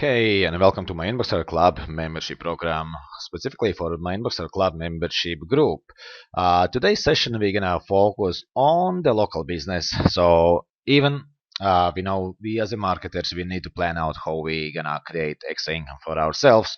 Hey, and welcome to my Inboxer Club membership program, specifically for my Inboxer Club membership group. Today's session we're gonna focus on the local business. So even we know we as a marketers we need to plan out how we gonna create extra income for ourselves.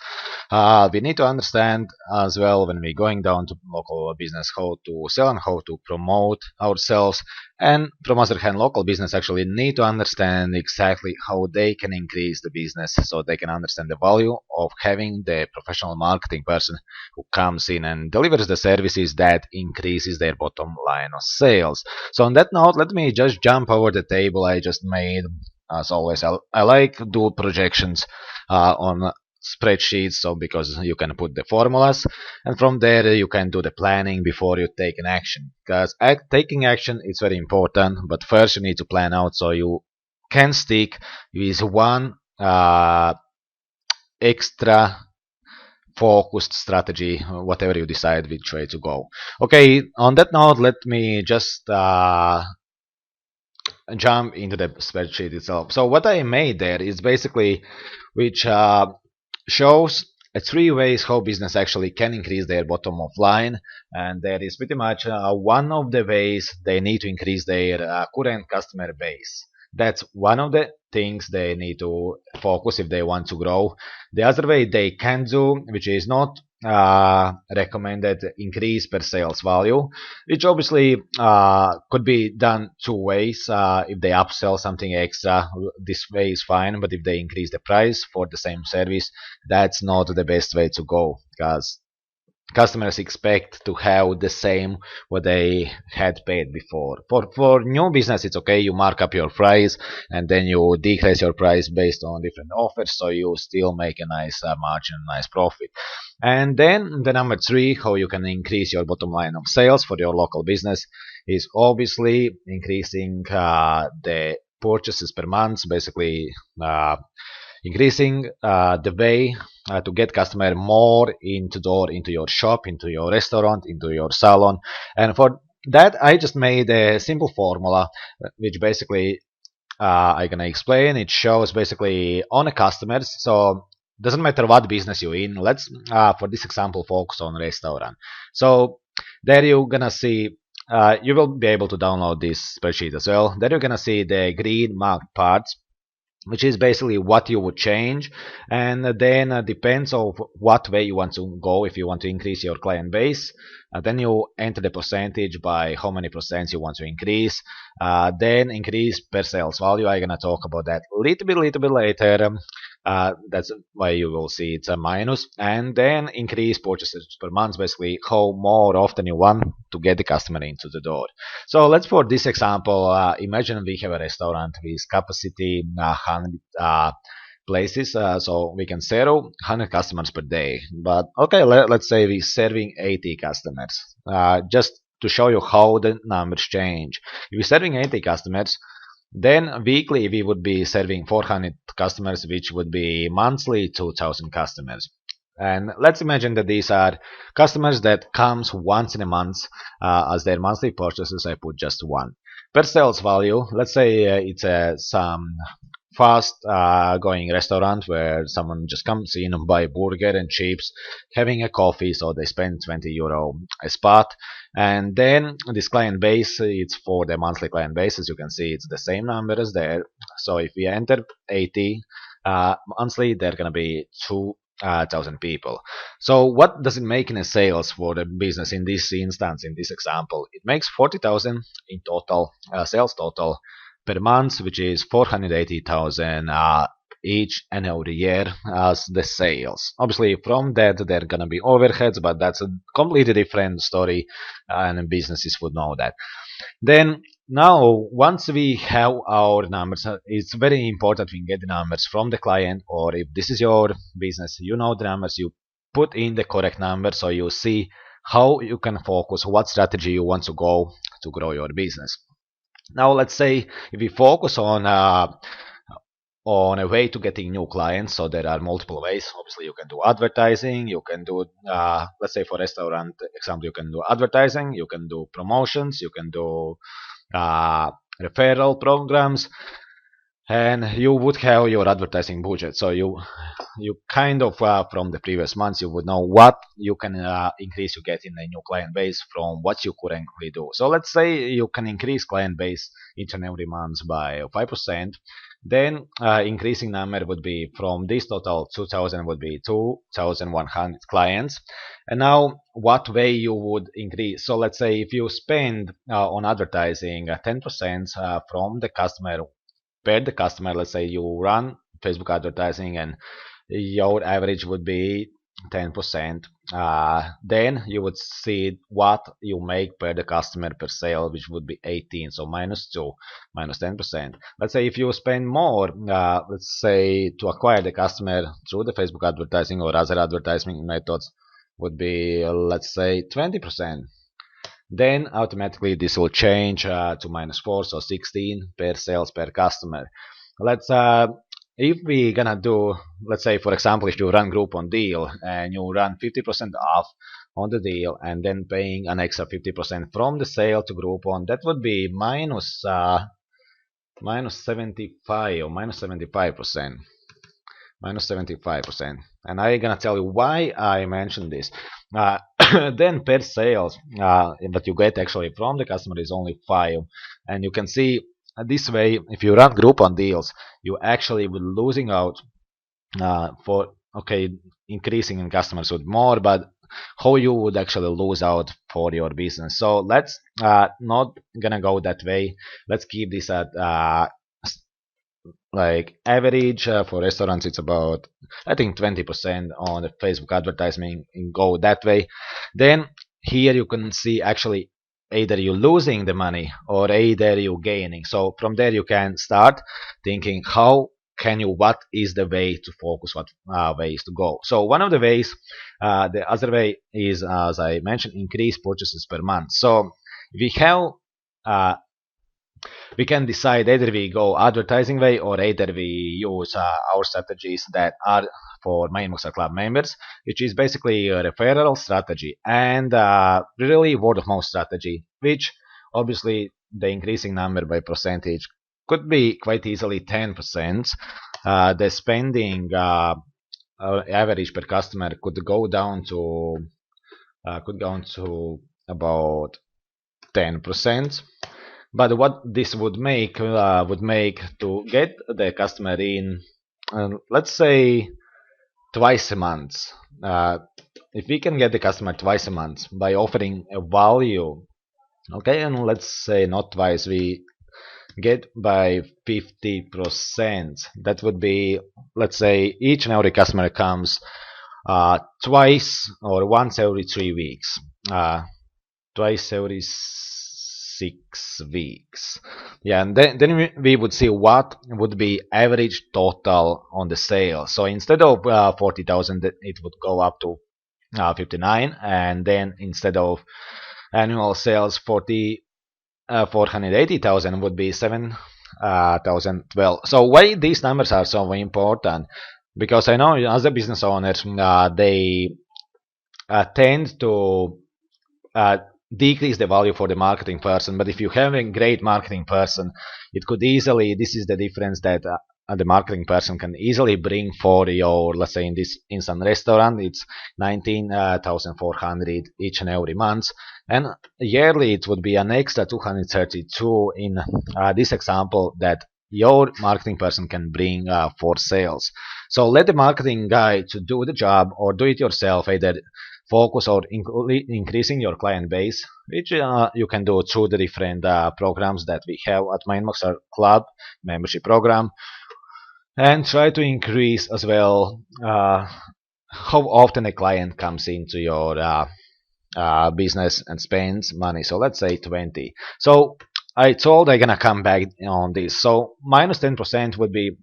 We need to understand as well when we're going down to local business how to sell and how to promote ourselves. And from other hand, local business actually need to understand exactly how they can increase the business so they can understand the value of having the professional marketing person who comes in and delivers the services that increases their bottom line of sales. So on that note, let me just jump over the table I just made. As always, I like do projections on spreadsheets, so because you can put the formulas and from there you can do the planning before you take an action, because taking action is very important, but first you need to plan out so you can stick with one extra focused strategy, whatever you decide which way to go. Okay, on that note, let me just jump into the spreadsheet itself. So what I made there is basically which shows three ways how business actually can increase their bottom of line, and that is pretty much one of the ways they need to increase their current customer base. That's one of the things they need to focus if they want to grow. The other way they can do, which is not recommended, increase per sales value, which obviously could be done two ways. If they upsell something extra, this way is fine, but if they increase the price for the same service, that's not the best way to go, because customers expect to have the same what they had paid before. For new business, it's okay. You mark up your price and then you decrease your price based on different offers, so you still make a nice margin, nice profit. And then the number three, how you can increase your bottom line of sales for your local business, is obviously increasing the purchases per month, basically increasing the way to get customer more into door into your shop, into your restaurant, into your salon. And for that I just made a simple formula which basically I'm gonna explain. It shows basically on a customers, so doesn't matter what business you're in. Let's for this example focus on restaurant. So there you're gonna see you will be able to download this spreadsheet as well. There you're gonna see the green marked parts, which is basically what you would change, and then depends of what way you want to go. If you want to increase your client base, then you enter the percentage by how many percent you want to increase, then increase per sales value. I'm gonna talk about that little bit later. That's why you will see it's a minus, and then increase purchases per month, basically how more often you want to get the customer into the door. So let's, for this example, imagine we have a restaurant with capacity 100 places, so we can serve 100 customers per day. But okay, let's say we're serving 80 customers. Just to show you how the numbers change. If we're serving 80 customers, then weekly we would be serving 400 customers, which would be monthly 2000 customers. And let's imagine that these are customers that comes once in a month. As their monthly purchases, I put just one. Per sales value, let's say it's some fast going restaurant where someone just comes in and buy burger and chips, having a coffee, so they spend €20 a spot. And then this client base, it's for the monthly client base. As you can see, it's the same number as there. So if we enter 80 monthly, they're gonna be 2,000 people. So what does it make in a sales for the business in this instance, in this example? It makes 40,000 in total, sales total per month, which is 480,000 each and every year as the sales. Obviously, from that there are gonna be overheads, but that's a completely different story, and businesses would know that. Then now, once we have our numbers, it's very important we get the numbers from the client, or if this is your business, you know the numbers, you put in the correct number so you see how you can focus, what strategy you want to go to grow your business. Now, let's say if we focus on a way to getting new clients, so there are multiple ways. Obviously, you can do advertising, you can do, let's say for restaurant example, you can do advertising, you can do promotions, you can do referral programs. and you would have your advertising budget. So you kind of from the previous months you would know what you can increase you get in a new client base from what you currently do. So let's say you can increase client base each and every month by 5%. Then increasing number would be from this total 2000 would be 2100 clients. And now what way you would increase? So let's say if you spend on advertising 10% from the customer per the customer. Let's say you run Facebook advertising and your average would be 10%. Then you would see what you make per the customer per sale, which would be 18. So minus 2, minus 10%. Let's say if you spend more, let's say to acquire the customer through the Facebook advertising or other advertising methods, would be let's say 20%. Then automatically this will change to minus 4, so 16 per sales per customer. Let's if we gonna do, let's say for example, if you run Groupon deal and you run 50% off on the deal and then paying an extra 50% from the sale to Groupon, that would be minus 75 or minus 75%. Minus 75%. And I'm gonna tell you why I mentioned this. Then per sales that you get actually from the customer is only 5, and you can see this way if you run Groupon deals you actually will losing out for okay increasing in customers with more, but how you would actually lose out for your business. So let's not gonna go that way. Let's keep this at like average for restaurants. It's about I think 20% on the Facebook advertising and go that way. Then here you can see actually either you losing the money or either you gaining. So from there you can start thinking how can you, what is the way to focus, what ways to go. So one of the ways, the other way is as I mentioned, increase purchases per month. So we have we can decide either we go advertising way or either we use our strategies that are for My Inbox Club members, which is basically a referral strategy and really word of mouth strategy, which obviously the increasing number by percentage could be quite easily 10%. The spending average per customer could go down to about 10%. But what this would make to get the customer in, let's say twice a month. If we can get the customer twice a month by offering a value, okay, and let's say not twice, we get by 50%. That would be, let's say, each and every customer comes twice or once every 3 weeks. Twice every 6 weeks. Yeah, and then we would see what would be average total on the sale. So instead of 40,000 it would go up to 59, and then instead of annual sales 480,000 would be 7,012. So why these numbers are so important? Because I know as a business owners they tend to decrease the value for the marketing person. But if you have a great marketing person, it could easily, this is the difference that the marketing person can easily bring for your, let's say in this instant restaurant, it's 19,400 each and every month, and yearly it would be an extra 232 in this example that your marketing person can bring for sales. So let the marketing guy to do the job or do it yourself, either focus on increasing your client base, which you can do through the different programs that we have at My Inbox Club membership program, and try to increase as well how often a client comes into your business and spends money. So let's say 20. So I told I'm gonna come back on this. So minus 10% would be,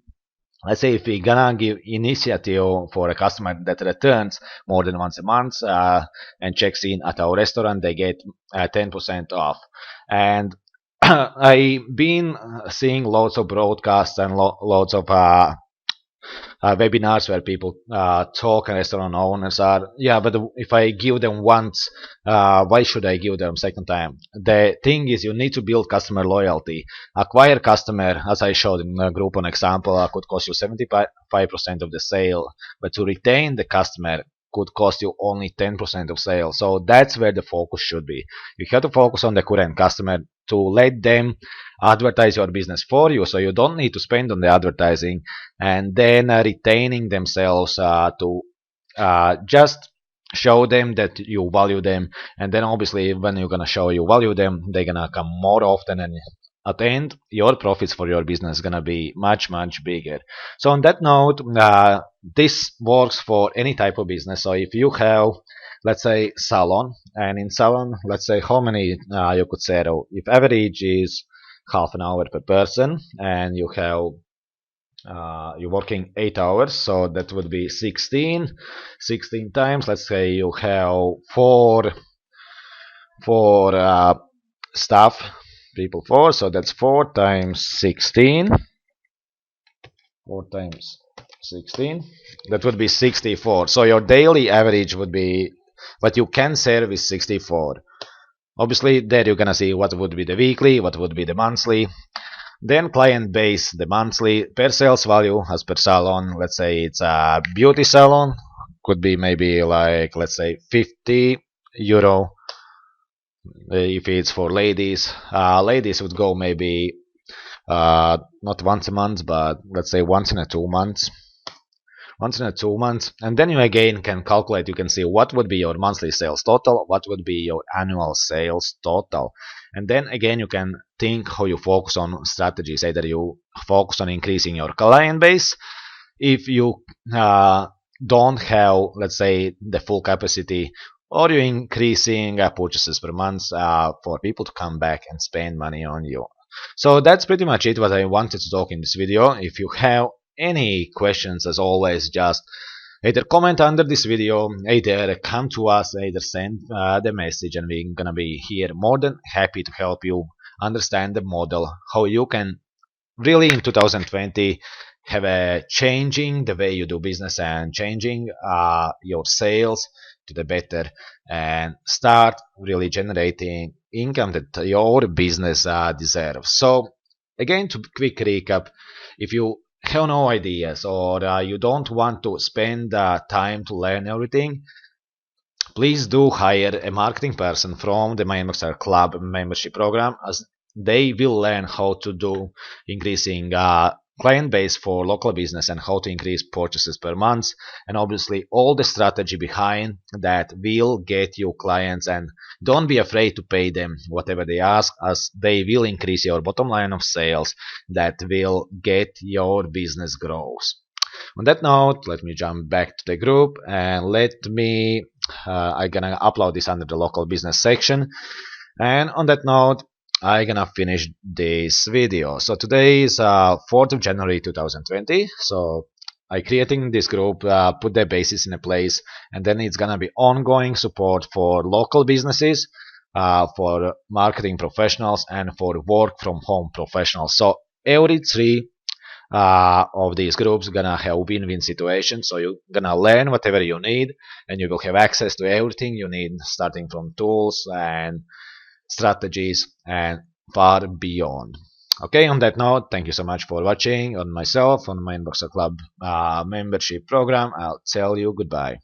let's say if we're gonna give initiative for a customer that returns more than once a month and checks in at our restaurant, they get 10% off. And I've been seeing lots of broadcasts and lots of webinars where people talk and restaurant owners are, yeah, but if I give them once, why should I give them second time? The thing is, you need to build customer loyalty. Acquire customer, as I showed in a Groupon example, could cost you 75% of the sale, but to retain the customer could cost you only 10% of sales. So that's where the focus should be. You have to focus on the current customer to let them advertise your business for you, so you don't need to spend on the advertising, and then retaining themselves to just show them that you value them, and then obviously when you're gonna show you value them, they're gonna come more often, and at the end your profits for your business is gonna be much bigger. So on that note, this works for any type of business. So if you have, let's say, salon, and in salon, let's say how many you could settle. If average is half an hour per person, and you have you're working 8 hours, so that would be 16 times. Let's say you have four staff people, 4, so that's 4 times 16. 4 times 16, that would be 64. So your daily average would be what you can serve is 64. Obviously there you're gonna see what would be the weekly, what would be the monthly, then client base, the monthly, per sales value as per salon. Let's say it's a beauty salon, could be maybe like, let's say, 50 euro. If it's for ladies, ladies would go maybe not once a month, but let's say once in a 2 months. And then you again can calculate. You can see what would be your monthly sales total, what would be your annual sales total, and then again you can think how you focus on strategies. Either you focus on increasing your client base if you don't have, let's say, the full capacity, or you're increasing purchases per month for people to come back and spend money on you. So that's pretty much it what I wanted to talk in this video. If you have any questions, as always, just either comment under this video, either come to us, either send the message, and we're gonna be here more than happy to help you understand the model, how you can really in 2020 have a changing the way you do business and changing your sales to the better, and start really generating income that your business deserves. So again, to quick recap, if you have no ideas, or you don't want to spend time to learn everything, please do hire a marketing person from the Mindboxer Club membership program, as they will learn how to do increasing client base for local business and how to increase purchases per month, and obviously all the strategy behind that will get you clients. And don't be afraid to pay them whatever they ask, as they will increase your bottom line of sales, that will get your business growth. On that note, let me jump back to the group, and let me I'm gonna upload this under the local business section. And on that note, I'm gonna finish this video. So today is 4th of January 2020. So I creating this group, put the basis in a place, and then it's gonna be ongoing support for local businesses, for marketing professionals, and for work from home professionals. So every 3 of these groups gonna have win-win situation. So you're gonna learn whatever you need, and you will have access to everything you need, starting from tools and strategies and far beyond. Okay, on that note, thank you so much for watching on myself, on my Mindboxer Club membership program. I'll tell you goodbye.